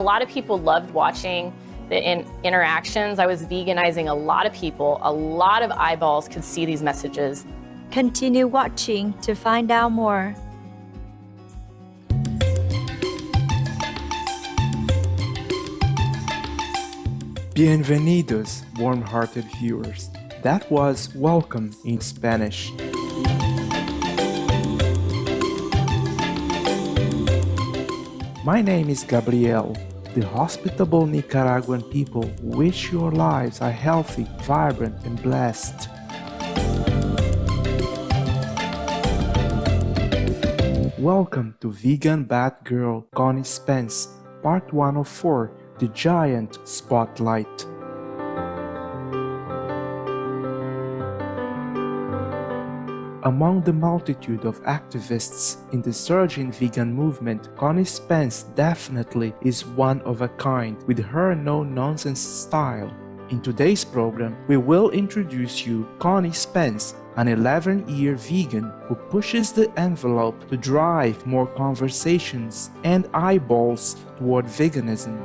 A lot of people loved watching the interactions. I was veganizing a lot of people. A lot of eyeballs could see these messages. Continue watching to find out more. Bienvenidos, warm-hearted viewers. That was welcome in Spanish. My name is Gabriel. The hospitable Nicaraguan people wish your lives are healthy, vibrant, and blessed. Welcome to Vegan Batgirl Connie Spence, Part 1 of 4, The Giant Spotlight. Among the multitude of activists in the surging vegan movement, Connie Spence definitely is one of a kind with her no-nonsense style. In today's program, we will introduce you Connie Spence, an 11-year vegan who pushes the envelope to drive more conversations and eyeballs toward veganism.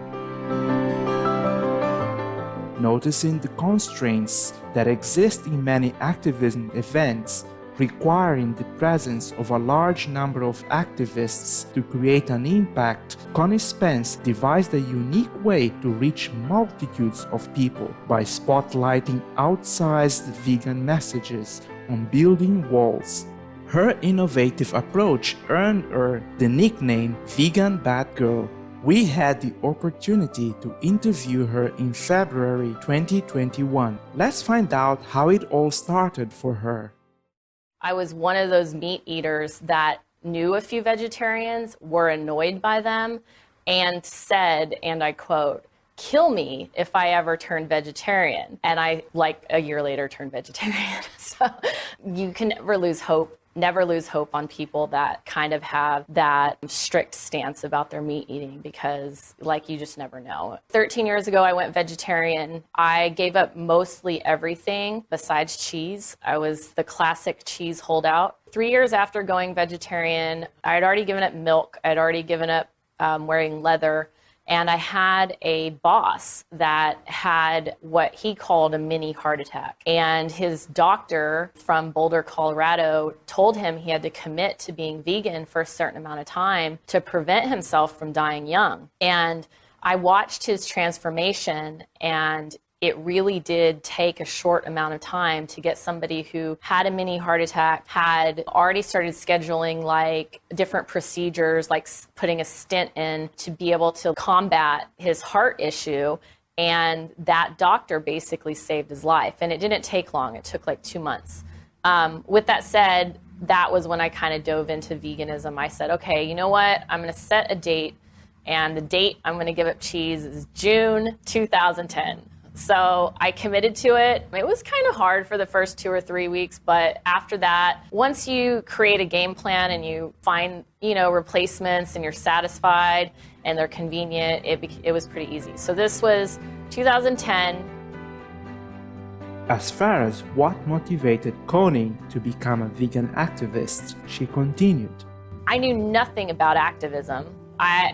Noticing the constraints that exist in many activism events, requiring the presence of a large number of activists to create an impact, Connie Spence devised a unique way to reach multitudes of people by spotlighting outsized vegan messages on building walls. Her innovative approach earned her the nickname Vegan Batgirl. We had the opportunity to interview her in February 2021. Let's find out how it all started for her. I was one of those meat eaters that knew a few vegetarians, were annoyed by them, and said, and I quote, "Kill me if I ever turn vegetarian." And I, like a year later, turned vegetarian. So you can never lose hope on people that kind of have that strict stance about their meat eating, because like you just never know. 13 years ago, I went vegetarian. I gave up mostly everything besides cheese. I was the classic cheese holdout. 3 years after going vegetarian, I had already given up milk. I'd already given up wearing leather. And I had a boss that had what he called a mini heart attack. And his doctor from Boulder, Colorado, told him he had to commit to being vegan for a certain amount of time to prevent himself from dying young. And I watched his transformation, and it really did take a short amount of time to get somebody who had a mini heart attack, had already started scheduling like different procedures, like putting a stent in to be able to combat his heart issue. And that doctor basically saved his life. And it didn't take long. It took like 2 months. With that said, that was when I kind of dove into veganism. I said, okay, you know what? I'm going to set a date. And the date I'm going to give up cheese is June 2010. So I committed to it. It was kind of hard for the first 2 or 3 weeks, but after that, once you create a game plan and you find, replacements and you're satisfied and they're convenient, it was pretty easy. So this was 2010. As far as what motivated Connie to become a vegan activist, she continued. I knew nothing about activism.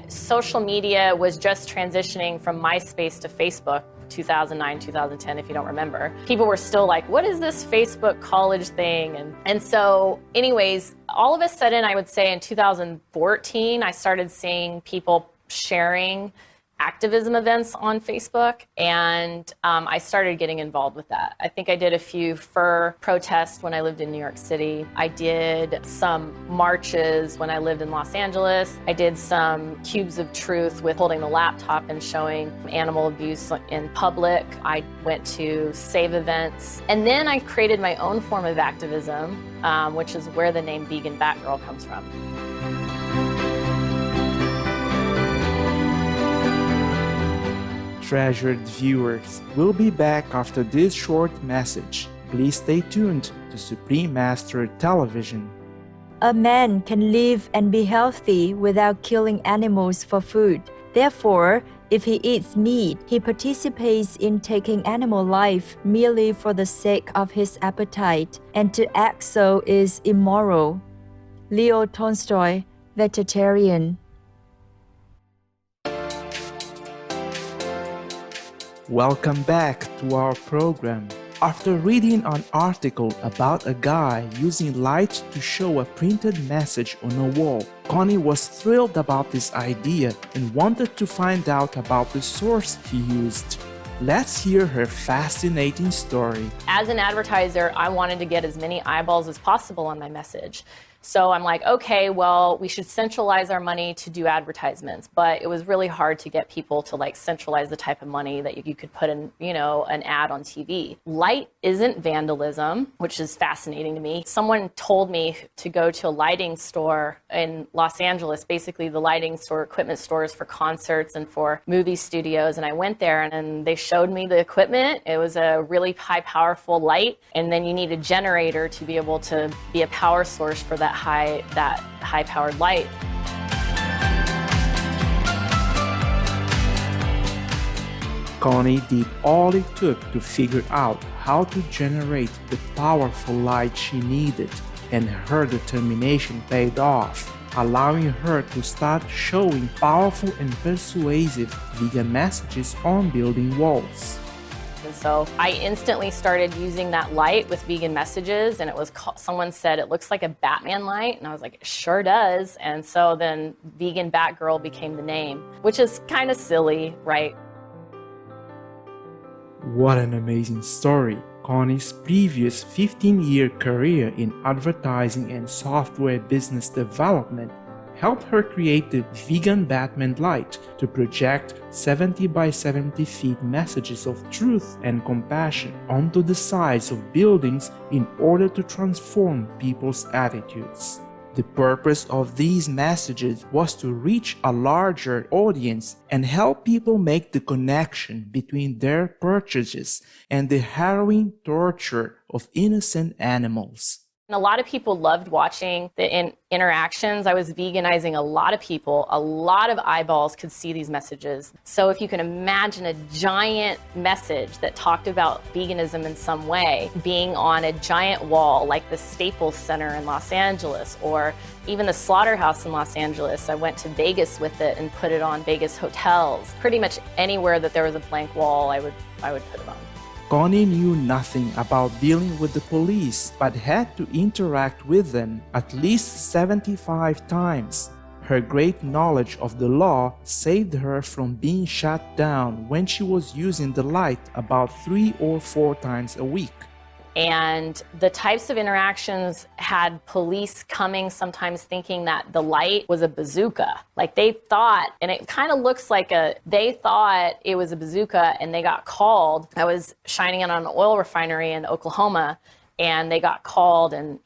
Social media was just transitioning from MySpace to Facebook. 2009, 2010, if you don't remember. People were still like, what is this Facebook college thing? And so anyways, all of a sudden, I would say in 2014, I started seeing people sharing activism events on Facebook, and I started getting involved with that. I think I did a few fur protests when I lived in New York City. I did some marches when I lived in Los Angeles. I did some cubes of truth with holding the laptop and showing animal abuse in public. I went to save events. And then I created my own form of activism, which is where the name Vegan Batgirl comes from. Treasured viewers, we'll be back after this short message. Please stay tuned to Supreme Master Television. A man can live and be healthy without killing animals for food. Therefore, if he eats meat, he participates in taking animal life merely for the sake of his appetite, and to act so is immoral. Leo Tolstoy, vegetarian. Welcome back to our program. After reading an article about a guy using light to show a printed message on a wall, Connie was thrilled about this idea and wanted to find out about the source he used. Let's hear her fascinating story. As an advertiser, I wanted to get as many eyeballs as possible on my message. So I'm like, okay, well, we should centralize our money to do advertisements. But it was really hard to get people to like centralize the type of money that you could put in, an ad on TV. Light isn't vandalism, which is fascinating to me. Someone told me to go to a lighting store in Los Angeles, basically the lighting store, equipment stores for concerts and for movie studios. And I went there and they showed me the equipment. It was a really high, powerful light. And then you need a generator to be able to be a power source for that high-powered light. Connie did all it took to figure out how to generate the powerful light she needed, and her determination paid off, allowing her to start showing powerful and persuasive vegan messages on building walls. And so I instantly started using that light with vegan messages, and it was someone said it looks like a Batman light, and I was like, it sure does. And so then Vegan Batgirl became the name, which is kind of silly, right? What an amazing story. Connie's previous 15-year career in advertising and software business development helped her create the vegan Batman light to project 70 by 70 feet messages of truth and compassion onto the sides of buildings in order to transform people's attitudes. The purpose of these messages was to reach a larger audience and help people make the connection between their purchases and the harrowing torture of innocent animals. And a lot of people loved watching the interactions. I was veganizing a lot of people. A lot of eyeballs could see these messages. So if you can imagine a giant message that talked about veganism in some way being on a giant wall like the Staples Center in Los Angeles or even the Slaughterhouse in Los Angeles. I went to Vegas with it and put it on Vegas hotels. Pretty much anywhere that there was a blank wall, I would put it on. Connie knew nothing about dealing with the police, but had to interact with them at least 75 times. Her great knowledge of the law saved her from being shut down when she was using the light about 3 or 4 times a week. And the types of interactions had police coming sometimes thinking that the light was a bazooka. Like they thought, and it kind of looks like they thought it was a bazooka and they got called. I was shining it on an oil refinery in Oklahoma and they got called and,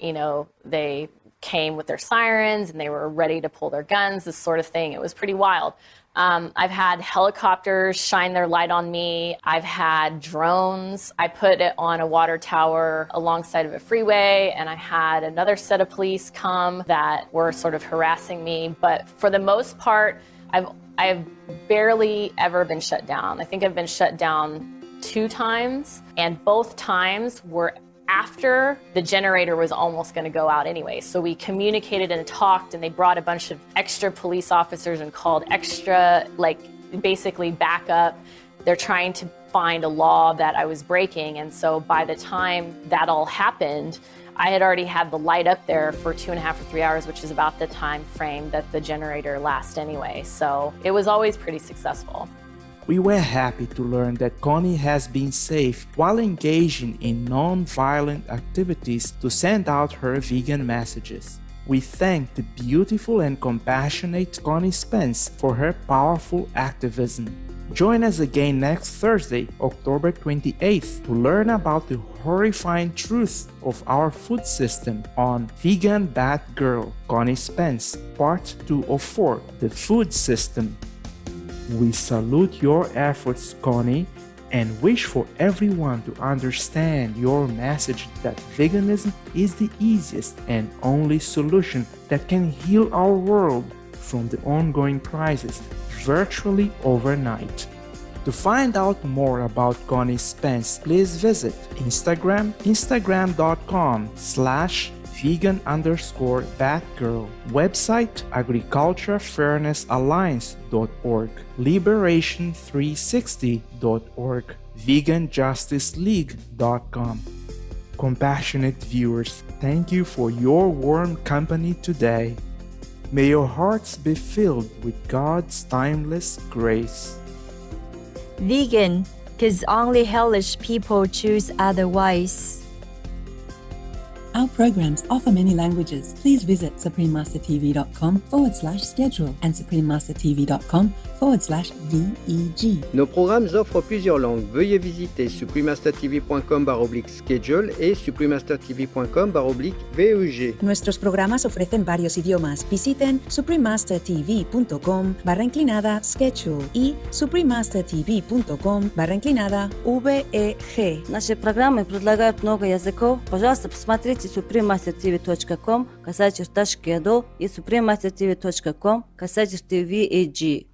they came with their sirens and they were ready to pull their guns, this sort of thing. It was pretty wild. I've had helicopters shine their light on me. I've had drones. I put it on a water tower alongside of a freeway, and I had another set of police come that were sort of harassing me. But for the most part, I've barely ever been shut down. I think I've been shut down 2 times, and both times were after the generator was almost going to go out anyway. So we communicated and talked, and they brought a bunch of extra police officers and called extra, basically backup. They're trying to find a law that I was breaking. And so by the time that all happened, I had already had the light up there for 2.5 or 3 hours, which is about the time frame that the generator lasts anyway. So it was always pretty successful. We were happy to learn that Connie has been safe while engaging in non-violent activities to send out her vegan messages. We thank the beautiful and compassionate Connie Spence for her powerful activism. Join us again next Thursday, October 28th, to learn about the horrifying truth of our food system on Vegan Batgirl, Connie Spence, Part 2 of 4, The Food System. We salute your efforts, Connie, and wish for everyone to understand your message that veganism is the easiest and only solution that can heal our world from the ongoing crisis virtually overnight. To find out more about Connie Spence, please visit Instagram, instagram.com/veganbatgirl. vegan_Batgirl, website agriculturefairnessalliance.org, liberation360.org, veganjusticeleague.com. Compassionate viewers, thank you for your warm company today. May your hearts be filled with God's timeless grace. Vegan, 'cause only hellish people choose otherwise. Our programs offer many languages. Please visit suprememastertv.com/schedule and suprememastertv.com/VEG. Nos programmes offrent plusieurs langues. Veuillez visiter suprememastertv.com/schedule et suprememastertv.com/VEG. Nuestros programas ofrecen varios idiomas. Visiten suprememastertv.com/schedule и suprememastertv.com/VEG. Наши программы предлагают много языков. Пожалуйста, посмотрите suprememastertv.com/schedule и suprememastertv.com/VEG.